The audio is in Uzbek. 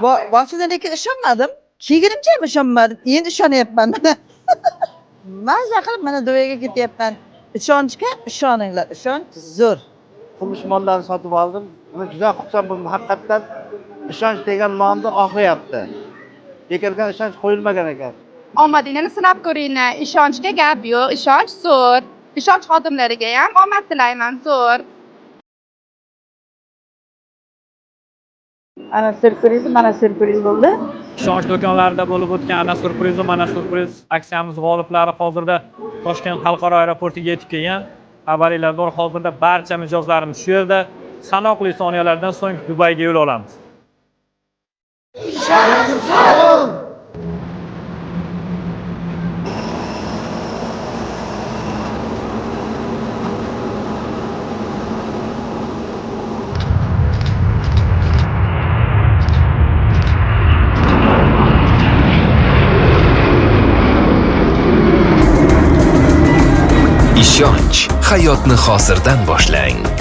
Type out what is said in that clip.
Boshida lekin ishonmadim. Kiyginimcha ham ishonmadim. Endi ishonyapman. Maza qilib mana Dubayga ketyapman. Ishonchga ishoninglar. Ishonch zo'r. Kumush mollarni sotib oldim. Buni juda xursand bo'ldim. Haqiqatan ishonch degan nomni oqlayapti. Bekorga ishonch qo'yilmagan ekan. Omadingni sinab ko'ringlar. Ishonchga gap yo'q, ishonch zo'r. Ishonch xodimlariga ham omad tilayman, zo'r. Ana syurpriz bo'ldi. Ishonch do'konlarida bo'lib o'tgan ana surpriz aksiyamiz g'oliblari hozirda Toshkent xalqaro aeroportiga yetib kelgan. Xabaringlar bor, hozirda barcha mijozlarimiz shu yerda. Sanoqli soniyalardan so'ng Dubayga yo'l olamiz. Ishonch hayotni hozirdan boshlang.